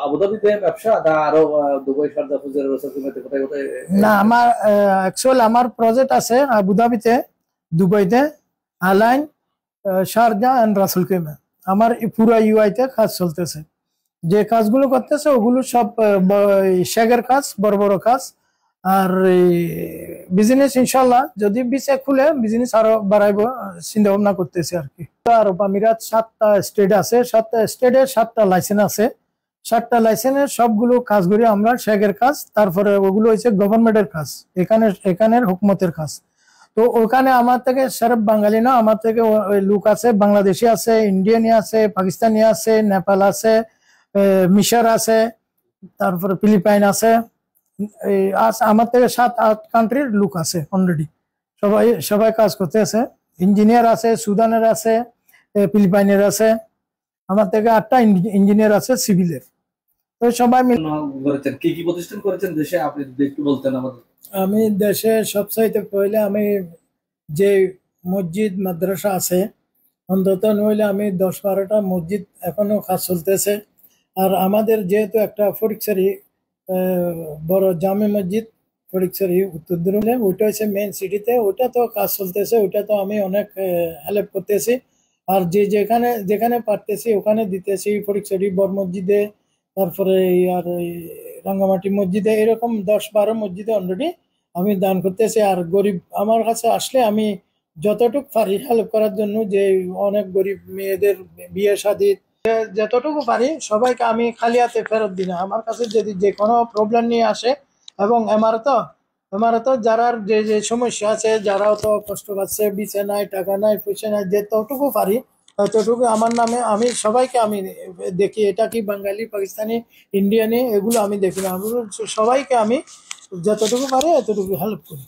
আবুধাবিতে ব্যবসা না আরো দুবাই, শারজা, ফুজাইরা, রাসুল খাইমাতে কোথায় কোথায়? না, আমার অ্যাকচুয়াল আমার প্রজেক্ট আছে আবুধাবিতে, দুবাইতে, আলাইন, শারজা এন্ড রাসুল খাইমা। আমার পুরো ইউআইতে কাজ চলতেছে। যে কাজগুলো করতেছে ওগুলো সব শেখের কাজ, বড় বড় কাজ। আর বিজনেস ইনশাল্লাহ যদি বিসে খুলে বিজনেস আরো বাড়াইবো চিন্তা ভাবনা করতেছে আর কি। আরব আমিরাত 7টা স্টেট আছে, 7টা স্টেটে 7টা লাইসেন্স আছে। 7টা লাইসেন্সের সবগুলো কাজগুলি আমরা শেখের কাজ, তারপরে ওগুলো হচ্ছে গভর্নমেন্টের কাজ, এখানের হুকুমতের কাজ। তো ওখানে আমার থেকে সারা বাঙালি না, আমার থেকে লোক আছে, বাংলাদেশি আছে, ইন্ডিয়ানি আছে, পাকিস্তানি আছে, নেপাল আছে, মিশর আছে, তারপরে ফিলিপাইন আছে। আমার থেকে 7-8 কান্ট্রির লোক আছে অলরেডি। সবাই সবাই কাজ করতে আছে। ইঞ্জিনিয়ার আছে, সুদানের আছে, ফিলিপাইনের আছে। আমার থেকে 8টা ইঞ্জিনিয়ার আছে সিভিলের। তো সবাই মিলে করেছেন। কি কি প্রতিষ্ঠান করেছেন দেশে, আপনি যদি একটু বলতেন আমাদের। আমি দেশে সবচাইতে পহলে আমি যে মসজিদ মাদ্রাসা আছে অন্তত নইলে আমি 10-12টা মসজিদ এখনো কাজ চলতেছে। আর আমাদের যেহেতু একটা ফটিকছড়ি বড় জামে মসজিদ, ফটিকছড়ি উত্তর, ওইটা হচ্ছে মেইন সিটিতে, ওইটা তো কাজ চলতেছে, ওইটা তো আমি অনেক হেল্প করতেছি। আর যেখানে যেখানে পারতেছি ওখানে দিতেছি, ফটিকছড়ি বড় মসজিদে, তারপরে আর রাঙ্গামাটি মসজিদে, এরকম 10-12 মসজিদে অলরেডি আমি দান করতেছি। আর গরিব আমার কাছে আসলে আমি যতটুকু পারি হেল্প করার জন্য, যে অনেক গরিব মেয়েদের বিয়ে শাদী, যতটুকু পারি সবাইকে আমি খালি হাতে ফেরত দিই না। আমার কাছে যদি যে কোনো প্রবলেম নিয়ে আসে, এবং আমারও তো যারা যে যে সমস্যা আছে, যারাও তো কষ্ট পাচ্ছে, বিছে নাই, টাকা নাই, পয়সা নাই, যতটুকু পারি ততটুকু আমার নামে আমি সবাইকে আমি দেখি। এটা কি বাঙালি, পাকিস্তানি, ইন্ডিয়ানি, এগুলো আমি দেখি না। সবাইকে আমি যতটুকু পারি এতটুকু হেল্প করি।